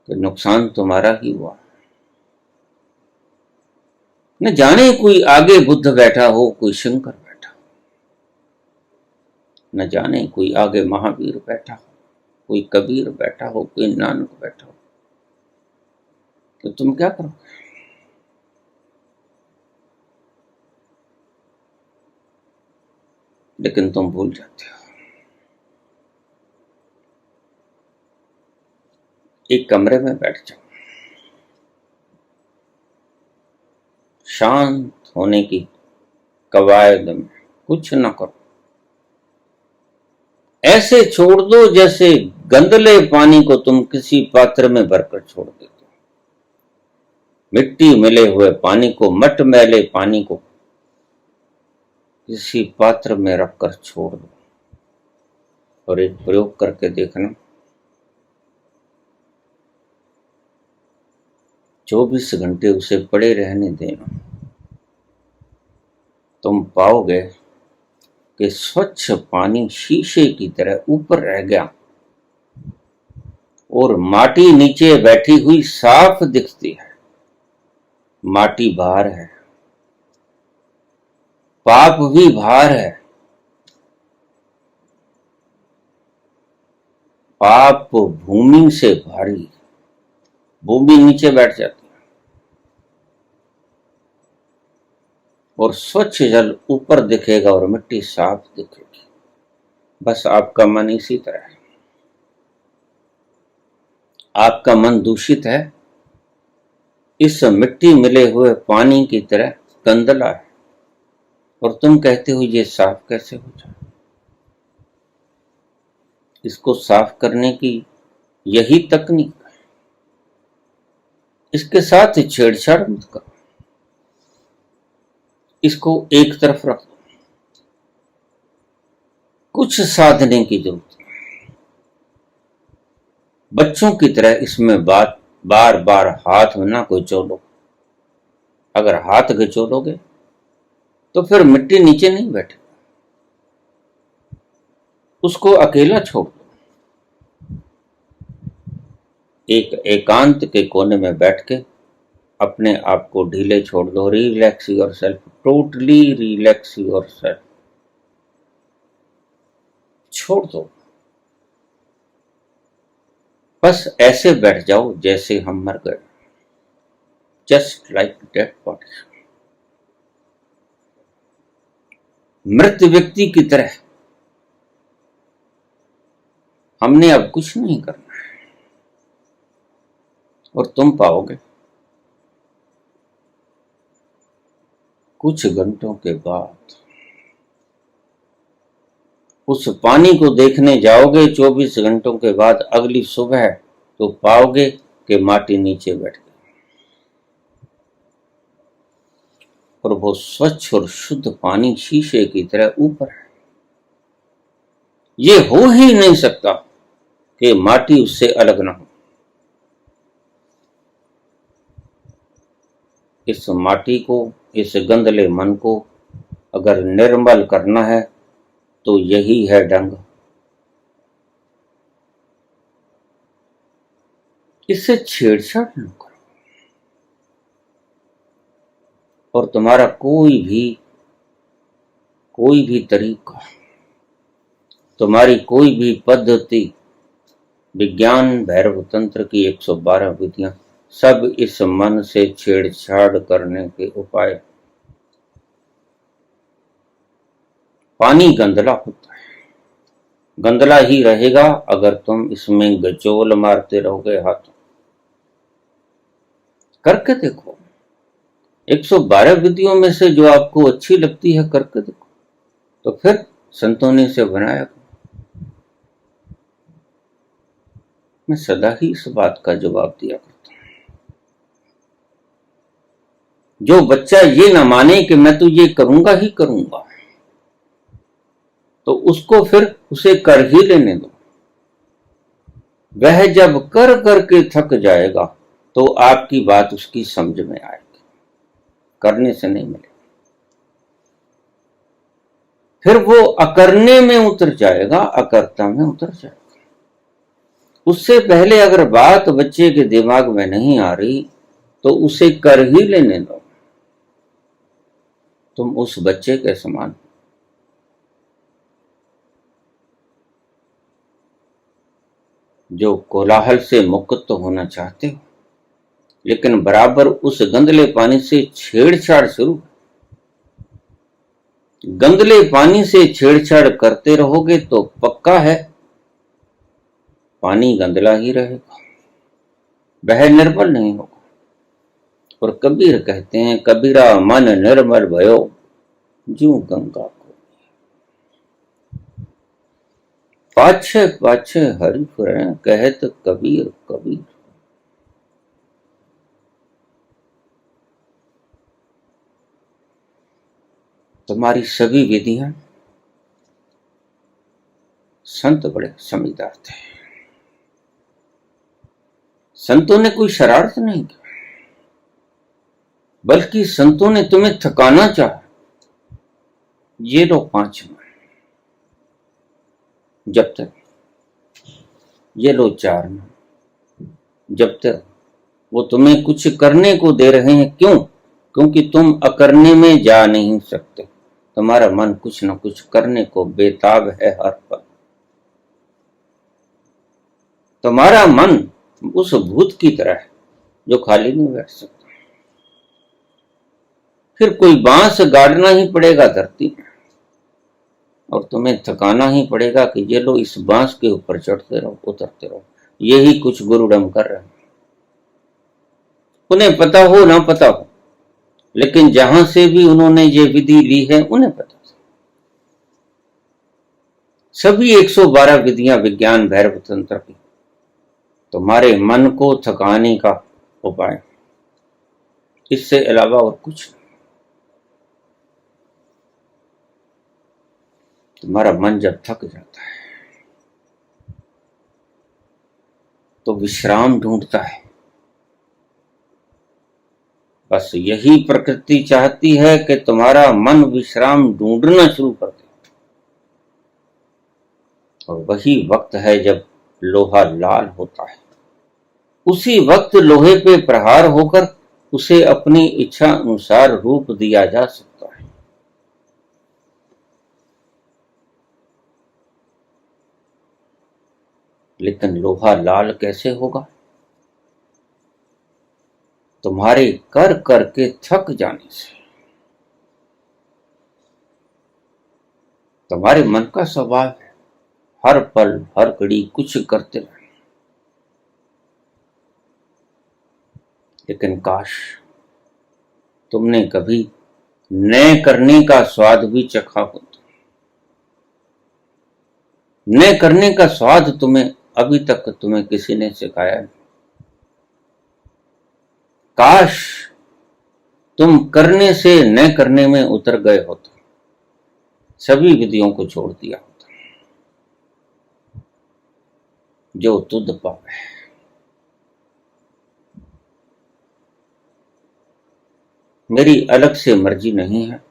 कि नुकसान तुम्हारा ही हुआ। न जाने कोई आगे बुद्ध बैठा हो, कोई शंकर बैठा हो, न जाने कोई आगे महावीर बैठा हो, कोई कबीर बैठा हो, कोई नानक बैठा हो, तो तुम क्या करोगे। लेकिन तुम भूल जाते हो। एक कमरे में बैठ जाओ, शांत होने की कवायद में कुछ न करो, ऐसे छोड़ दो जैसे गंदले पानी को तुम किसी पात्र में भरकर छोड़ देते हो। मिट्टी मिले हुए पानी को, मट मैले पानी को किसी पात्र में रखकर छोड़ दो और एक प्रयोग करके देखना। 24 घंटे उसे पड़े रहने देना। तुम पाओगे कि स्वच्छ पानी शीशे की तरह ऊपर रह गया और माटी नीचे बैठी हुई साफ दिखती है। माटी बाहर है, पाप भी बाहर है। पाप भूमि से भारी, भूमि नीचे बैठ जाती है और स्वच्छ जल ऊपर दिखेगा और मिट्टी साफ दिखेगी। बस आपका मन इसी तरह है। आपका मन दूषित है, इस मिट्टी मिले हुए पानी की तरह गंदला है, और तुम कहते हो ये साफ कैसे हो जाए। इसको साफ करने की यही तकनीक है। इसके साथ छेड़छाड़ मत करो, इसको एक तरफ रख दो। कुछ साधने की जरूरत है। बच्चों की तरह इसमें बार बार हाथ ना घचोलो। अगर हाथ घचोलोगे तो फिर मिट्टी नीचे नहीं बैठेगी, उसको अकेला छोड़ दो, एक एकांत के कोने में बैठ के अपने आप को ढीले छोड़ दो। Relax your self, totally relax your self, छोड़ दो। बस ऐसे बैठ जाओ जैसे हम मर गए, जस्ट लाइक डेड बॉडी, मृत व्यक्ति की तरह। हमने अब कुछ नहीं करना है, और तुम पाओगे कुछ घंटों के बाद उस पानी को देखने जाओगे, 24 घंटों के बाद अगली सुबह, तो पाओगे कि माटी नीचे बैठ गई और वो स्वच्छ और शुद्ध पानी शीशे की तरह ऊपर है। ये हो ही नहीं सकता कि माटी उससे अलग ना हो। इस माटी को, इस गंदले मन को अगर निर्मल करना है तो यही है ढंग। इससे छेड़छाड़ न करो, और तुम्हारा कोई भी तरीका, तुम्हारी कोई भी पद्धति, विज्ञान, भैरव तंत्र की 112 विधियां, सब इस मन से छेड़छाड़ करने के उपाय। पानी गंदला होता है, गंदला ही रहेगा अगर तुम इसमें गचोल मारते रहोगे हाथों। करके देखो, 112 विधियों में से जो आपको अच्छी लगती है करके देखो, तो फिर संतों ने इसे बनाया। मैं सदा ही इस बात का जवाब दिया करता हूं, जो बच्चा ये ना माने कि मैं तो ये करूंगा ही करूंगा, तो उसको फिर उसे कर ही लेने दो। वह जब कर करके थक जाएगा तो आपकी बात उसकी समझ में आएगी, करने से नहीं मिलेगी। फिर वो अकरने में उतर जाएगा, अकर्ता में उतर जाएगा। उससे पहले अगर बात बच्चे के दिमाग में नहीं आ रही तो उसे कर ही लेने दो। तुम उस बच्चे के समान, जो कोलाहल से मुक्त होना चाहते हो, लेकिन बराबर उस गंदले पानी से छेड़छाड़ शुरू। गंदले पानी से छेड़छाड़ करते रहोगे तो पक्का है पानी गंदला ही रहेगा, वह निर्मल नहीं होगा। और कबीर कहते हैं, कबीरा मन निर्मल भयो जू गंगा को। पाछे पाछे हरि फिरै कहत कबीर कबीर। तुम्हारी सभी विधियां संत बड़े समझदार थे। संतों ने कोई शरारत नहीं की, बल्कि संतों ने तुम्हें थकाना चाहा। ये लो 5 मन, जब तक, ये लो 4 मन, जब तक। वो तुम्हें कुछ करने को दे रहे हैं, क्यों? क्योंकि तुम अकरने में जा नहीं सकते। तुम्हारा मन कुछ न कुछ करने को बेताब है हर पल। तुम्हारा मन उस भूत की तरह है जो खाली नहीं बैठ सकता। फिर कोई बांस गाड़ना ही पड़ेगा धरती में, और तुम्हें थकाना ही पड़ेगा कि ये लो इस बांस के ऊपर चढ़ते रहो, उतरते रहो। यही कुछ गुरुडम कर रहे हैं। उन्हें पता हो ना पता हो, लेकिन जहां से भी उन्होंने ये विधि ली है उन्हें पता। सभी 112 विधियां विज्ञान भैरव तंत्र की तुम्हारे मन को थकाने का उपाय, इससे अलावा और कुछ नहीं। तुम्हारा मन जब थक जाता है तो विश्राम ढूंढता है। बस यही प्रकृति चाहती है कि तुम्हारा मन विश्राम ढूंढना शुरू कर दे। और वही वक्त है जब लोहा लाल होता है। उसी वक्त लोहे पे प्रहार होकर उसे अपनी इच्छा अनुसार रूप दिया जा सकता है। लेकिन लोहा लाल कैसे होगा? तुम्हारे कर करके थक जाने से। तुम्हारे मन का स्वभाव है हर पल हर घड़ी कुछ करते रहना। लेकिन काश तुमने कभी नए करने का स्वाद भी चखा होता। नए करने का स्वाद अभी तक तुम्हें किसी ने सिखाया नहीं। काश तुम करने से न करने में उतर गए होते, सभी विधियों को छोड़ दिया होता। जो तुध पावे। मेरी अलग से मर्जी नहीं है,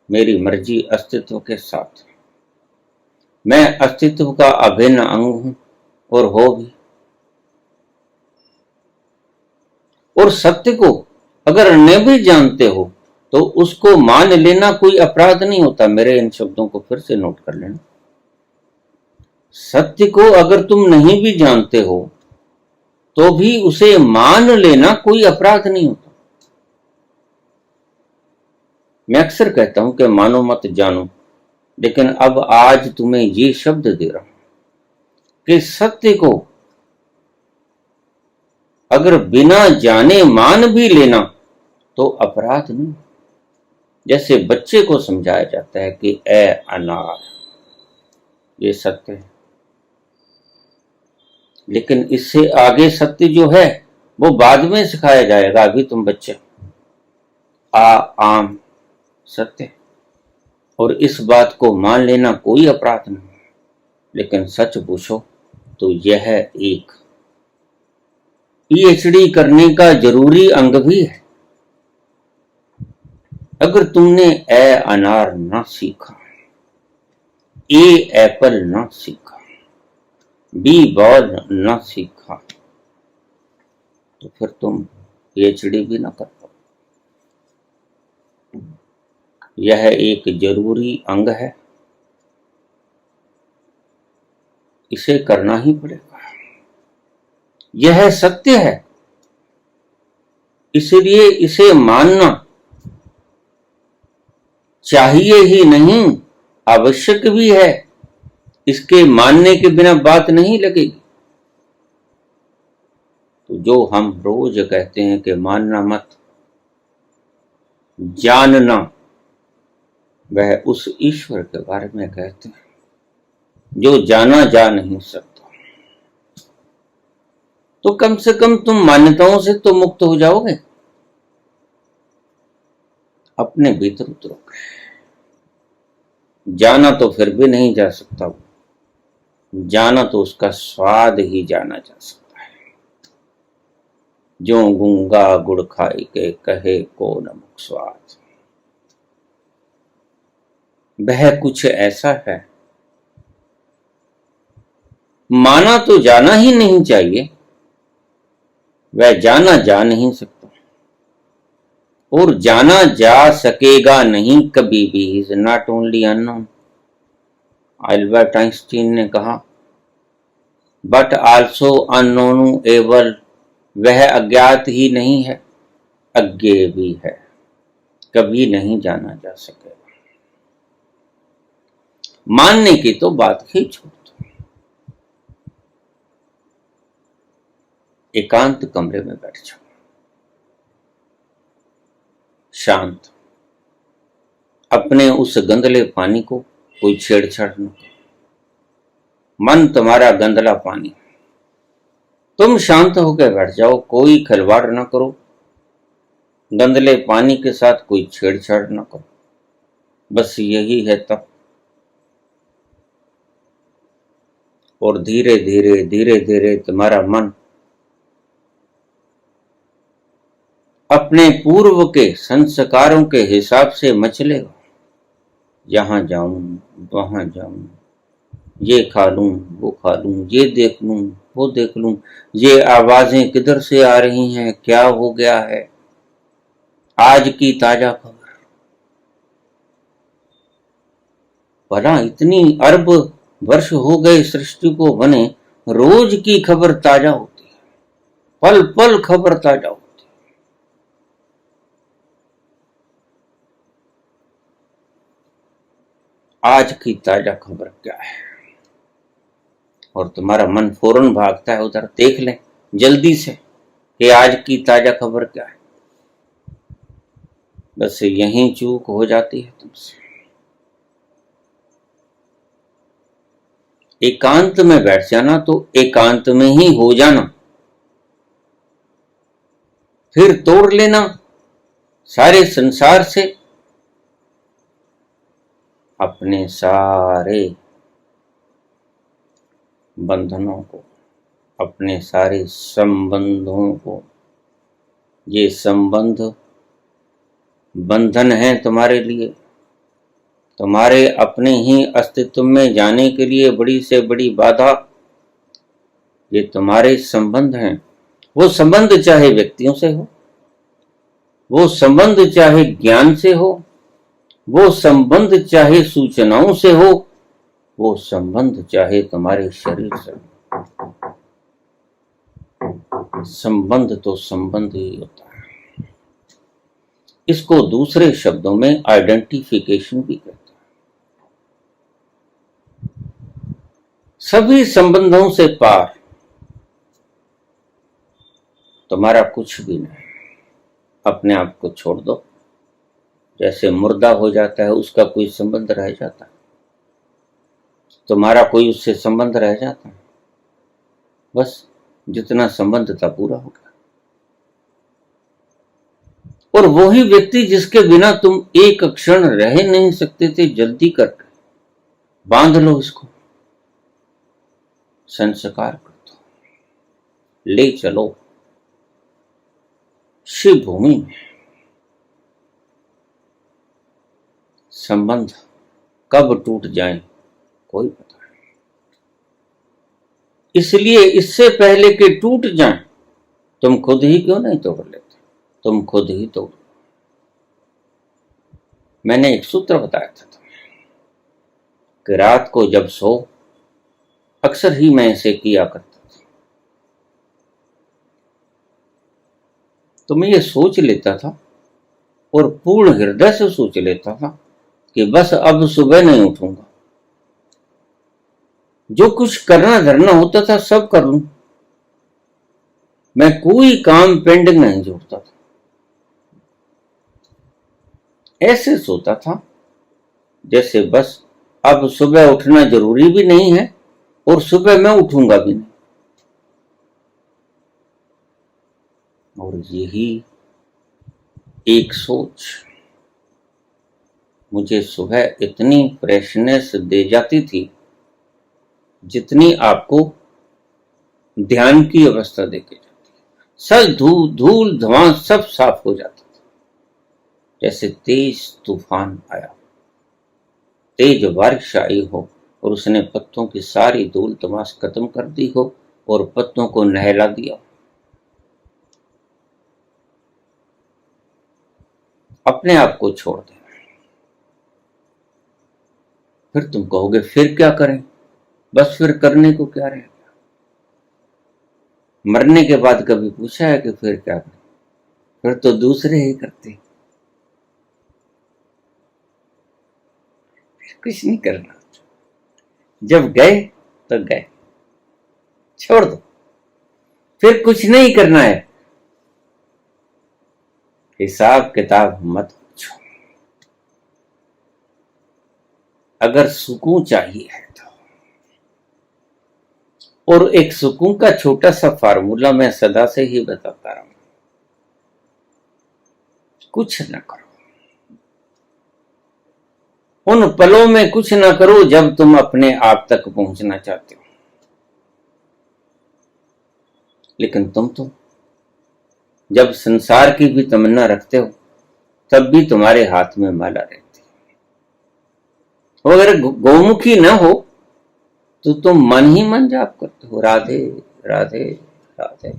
मेरी मर्जी अस्तित्व के साथ। मैं अस्तित्व का अभिन्न अंग हूं और हो भी। और सत्य को अगर न भी जानते हो तो उसको मान लेना कोई अपराध नहीं होता। मेरे इन शब्दों को फिर से नोट कर लेना। सत्य को अगर तुम नहीं भी जानते हो तो भी उसे मान लेना कोई अपराध नहीं होता। मैं अक्सर कहता हूं कि मानो मत जानो, लेकिन अब आज तुम्हें ये शब्द दे रहा हूं कि सत्य को अगर बिना जाने मान भी लेना तो अपराध नहीं। जैसे बच्चे को समझाया जाता है कि ए अनार, ये सत्य है। लेकिन इससे आगे सत्य जो है वो बाद में सिखाया जाएगा, अभी तुम बच्चे। आम सत्य, और इस बात को मान लेना कोई अपराध नहीं। लेकिन सच पूछो तो यह एक पीएचडी करने का जरूरी अंग भी है। अगर तुमने ए अनार ना सीखा, ए एप्पल ना सीखा, बी बॉल ना सीखा, तो फिर तुम पीएचडी भी ना कर पाओ। यह एक जरूरी अंग है, इसे करना ही पड़ेगा। यह सत्य है, इसलिए इसे मानना चाहिए ही नहीं, आवश्यक भी है। इसके मानने के बिना बात नहीं लगेगी। तो जो हम रोज कहते हैं कि मानना मत, जानना, वह उस ईश्वर के बारे में कहते हैं जो जाना जा नहीं सकता। तो कम से कम तुम मान्यताओं से तो मुक्त हो जाओगे। अपने भीतर उतरोगे। जाना तो फिर भी नहीं जा सकता, जाना तो उसका स्वाद ही जाना जा सकता है। जो गूंगा गुड़ खाई के कहे को नमक स्वाद, वह कुछ ऐसा है। माना तो जाना ही नहीं चाहिए, वह जाना जा नहीं सकता और जाना जा सकेगा नहीं कभी भी। Is not only unknown, Albert Einstein ने कहा, बट आल्सो अननोनेबल। वह अज्ञात ही नहीं है, अज्ञेय भी है, कभी नहीं जाना जा सकेगा। मानने की तो बात ही छोड़ दो। एकांत कमरे में बैठ जाओ, शांत। अपने उस गंदले पानी को कोई छेड़छाड़ न करो। मन तुम्हारा गंदला पानी, तुम शांत होकर बैठ जाओ, कोई खिलवाड़ ना करो। गंदले पानी के साथ कोई छेड़छाड़ ना करो, बस यही है तब। और धीरे धीरे धीरे धीरे तुम्हारा मन अपने पूर्व के संस्कारों के हिसाब से मचलेगा। यहां जाऊं, वहां जाऊं, ये खा लूं, वो खा लूं, ये देख लूं, वो देख लूं, ये आवाजें किधर से आ रही हैं, क्या हो गया है, आज की ताजा खबर। भला इतनी अरब वर्ष हो गए सृष्टि को बने, रोज की खबर ताजा होती है, पल पल खबर ताजा होती है। आज की ताजा खबर क्या है, और तुम्हारा मन फौरन भागता है उधर, देख लें जल्दी से कि आज की ताजा खबर क्या है। बस यहीं चूक हो जाती है तुमसे। एकांत में बैठ जाना तो एकांत में ही हो जाना, फिर तोड़ लेना सारे संसार से अपने सारे बंधनों को, अपने सारे संबंधों को। ये संबंध बंधन है तुम्हारे लिए, तुम्हारे अपने ही अस्तित्व में जाने के लिए बड़ी से बड़ी बाधा ये तुम्हारे संबंध हैं। वो संबंध चाहे व्यक्तियों से हो, वो संबंध चाहे ज्ञान से हो, वो संबंध चाहे सूचनाओं से हो, वो संबंध चाहे तुम्हारे शरीर से। संबंध तो संबंध ही होता है। इसको दूसरे शब्दों में आइडेंटिफिकेशन भी कहते हैं। सभी संबंधों से पार तुम्हारा कुछ भी नहीं। अपने आप को छोड़ दो, जैसे मुर्दा हो जाता है उसका कोई संबंध रह जाता है, तुम्हारा कोई उससे संबंध रह जाता है, बस जितना संबंध था पूरा हो गया। और वही व्यक्ति जिसके बिना तुम एक क्षण रह नहीं सकते थे, जल्दी करके बांध लो इसको, संस्कार कर दो, ले चलो शिव भूमि में। संबंध कब टूट जाए कोई पता नहीं, इसलिए इससे पहले कि टूट जाए तुम खुद ही क्यों नहीं तोड़ लेते, तुम खुद ही तोड़। मैंने एक सूत्र बताया था कि रात को जब सो, अक्सर ही मैं इसे किया करता था, तो मैं ये सोच लेता था और पूर्ण हृदय से सोच लेता था कि बस अब सुबह नहीं उठूंगा, जो कुछ करना धरना होता था सब कर लूं, मैं कोई काम पेंडिंग नहीं जोड़ता था। ऐसे सोता था जैसे बस अब सुबह उठना जरूरी भी नहीं है और सुबह मैं उठूंगा भी नहीं। और यही एक सोच मुझे सुबह इतनी फ्रेशनेस दे जाती थी जितनी आपको ध्यान की अवस्था देके जाती है। सब धूल धुआं सब साफ हो जाता था, जैसे तेज तूफान आया, तेज बारिश आई हो और उसने पत्तों की सारी धूल तमाश खत्म कर दी हो और पत्तों को नहला दिया। अपने आप को छोड़ दे। फिर तुम कहोगे फिर क्या करें, बस फिर करने को क्या रहेगा। मरने के बाद कभी पूछा है कि फिर क्या करें, फिर तो दूसरे ही करते, फिर कुछ नहीं करना। जब गए तो गए, छोड़ दो, फिर कुछ नहीं करना है। हिसाब किताब मत पूछो। अगर सुकून चाहिए है तो, और एक सुकून का छोटा सा फार्मूला मैं सदा से ही बताता रहा हूं, कुछ न करो, उन पलों में कुछ ना करो जब तुम अपने आप तक पहुंचना चाहते हो। लेकिन तुम तो जब संसार की भी तमन्ना रखते हो तब भी तुम्हारे हाथ में माला रहती है। अगर गौमुखी न हो तो तुम मन ही मन जाप करते हो, राधे राधे राधे।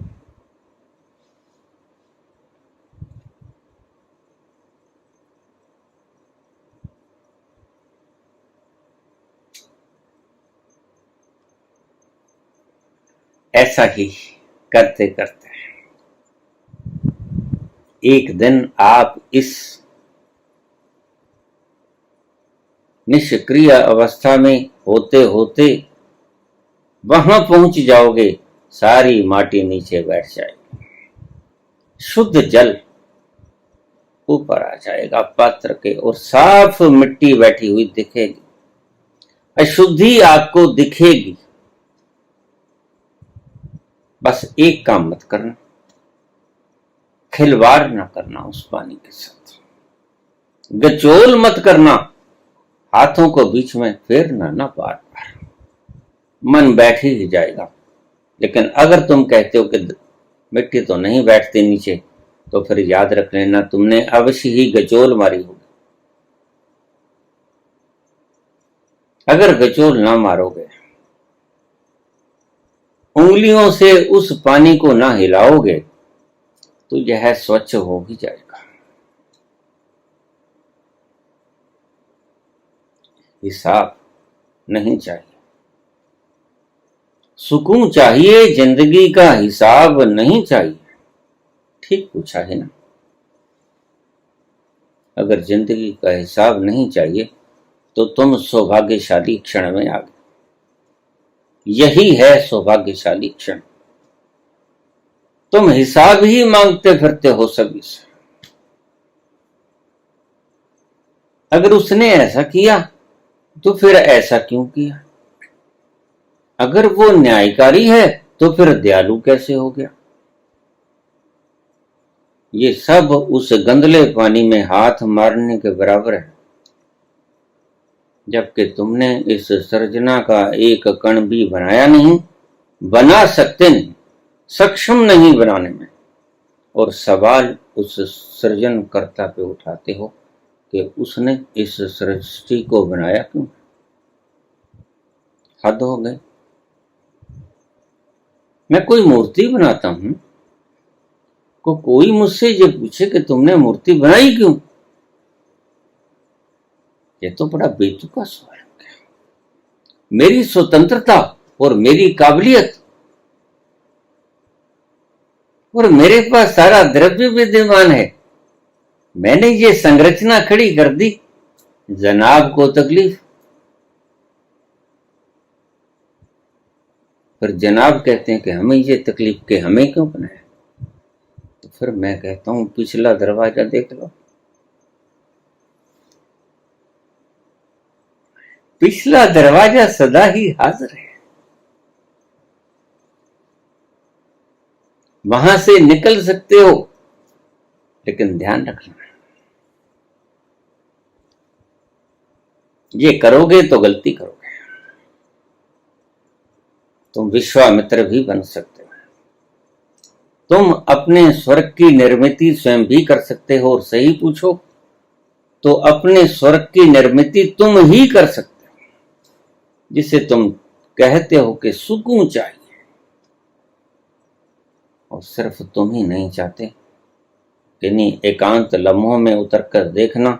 ऐसा ही करते करते एक दिन आप इस निष्क्रिय अवस्था में होते होते वहां पहुंच जाओगे, सारी माटी नीचे बैठ जाएगी, शुद्ध जल ऊपर आ जाएगा पात्र के, और साफ मिट्टी बैठी हुई दिखेगी, अशुद्धि आपको दिखेगी। बस एक काम मत करना, खिलवाड़ ना करना उस पानी के साथ, गचोल मत करना, हाथों को बीच में फेरना ना बार बार, मन बैठ ही जाएगा। लेकिन अगर तुम कहते हो कि मिट्टी तो नहीं बैठती नीचे, तो फिर याद रख लेना तुमने अवश्य ही गचोल मारी होगी। अगर गचोल ना मारोगे, उंगलियों से उस पानी को ना हिलाओगे, तो यह स्वच्छ हो ही जाएगा। हिसाब नहीं चाहिए, सुकून चाहिए, जिंदगी का हिसाब नहीं चाहिए। ठीक पूछा है ना? अगर जिंदगी का हिसाब नहीं चाहिए तो तुम सौभाग्यशाली क्षण में आ गए। यही है सौभाग्यशाली क्षण। तुम हिसाब ही मांगते फिरते हो सभी से। अगर उसने ऐसा किया तो फिर ऐसा क्यों किया? अगर वो न्यायकारी है तो फिर दयालु कैसे हो गया? ये सब उस गंदले पानी में हाथ मारने के बराबर है, जबकि तुमने इस सृजना का एक कण भी बनाया नहीं, बना सकते नहीं, सक्षम नहीं बनाने में। और सवाल उस सृजनकर्ता पे उठाते हो कि उसने इस सृष्टि को बनाया क्यों? हद हो गई। मैं कोई मूर्ति बनाता हूं, को कोई मुझसे ये पूछे कि तुमने मूर्ति बनाई क्यों? ये तो बड़ा बेतुका सवाल हो गया। मेरी स्वतंत्रता और मेरी काबिलियत और मेरे पास सारा द्रव्य विद्यमान है, मैंने ये संरचना खड़ी कर दी, जनाब को तकलीफ। फिर जनाब कहते हैं कि हमें ये तकलीफ के हमें क्यों बनाया? तो फिर मैं कहता हूं पिछला दरवाजा देख लो। पिछला दरवाजा सदा ही हाजिर है, वहां से निकल सकते हो, लेकिन ध्यान रखना, ये करोगे तो गलती करोगे। तुम विश्वामित्र भी बन सकते हो, तुम अपने स्वर्ग की निर्मित स्वयं भी कर सकते हो, और सही पूछो तो अपने स्वर्ग की निर्मित तुम ही कर सकते हो, जिसे तुम कहते हो कि सुकून चाहिए। और सिर्फ तुम ही नहीं चाहते, किन्हीं एकांत लम्हों में उतरकर देखना,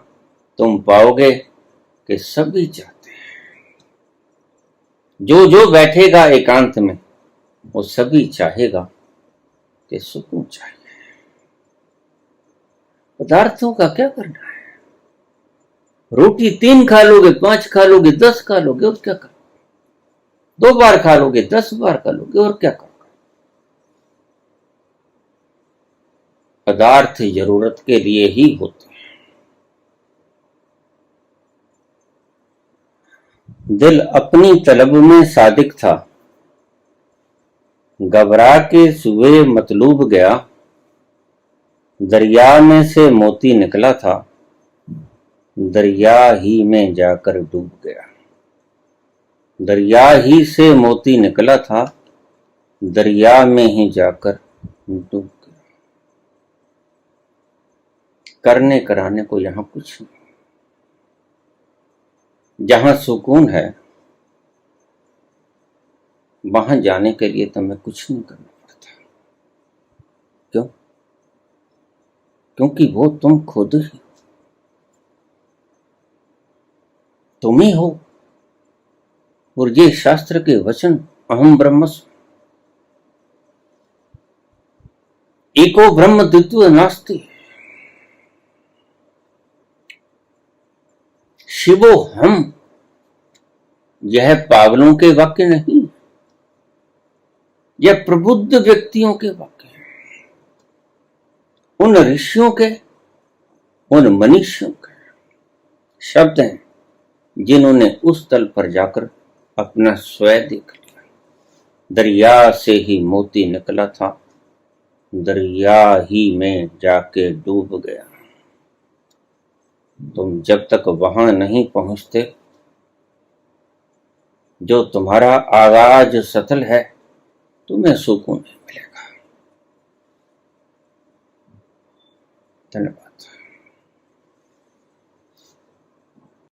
तुम पाओगे कि सभी चाहते हैं। जो जो बैठेगा एकांत में, वो सभी चाहेगा कि सुकून चाहिए। पदार्थों का क्या करना है? रोटी 3 खा लोगे, 5 खा लोगे, 10 खा लोगे, और क्या करोगे? 2 बार खा लोगे, 10 बार खा लोगे, और क्या करोगे? पदार्थ जरूरत के लिए ही होते हैं। दिल अपनी तलब में सादिक था, घबरा के सुबह मतलूब गया, दरिया में से मोती निकला था, दरिया ही में जाकर डूब गया। दरिया ही से मोती निकला था, दरिया में ही जाकर डूब गया। करने कराने को यहां कुछ नहीं। जहां सुकून है वहां जाने के लिए तुम्हें कुछ नहीं करना पड़ता। क्यों? क्योंकि वो तुम खुद ही तुम ही हो। और ये शास्त्र के वचन अहम ब्रह्मस्मि, एको ब्रह्म द्वितीयो नास्ति, शिवो हम, यह पागलों के वाक्य नहीं, यह प्रबुद्ध व्यक्तियों के वाक्य हैं, उन ऋषियों के, उन मनुष्यों के शब्द हैं जिन्होंने उस तल पर जाकर अपना स्वयं देख लिया। दरिया से ही मोती निकला था, दरिया ही में जाके डूब गया। तुम जब तक वहां नहीं पहुंचते जो तुम्हारा आगाज सतल है, तुम्हें सुकून नहीं मिलेगा। धन्यवाद।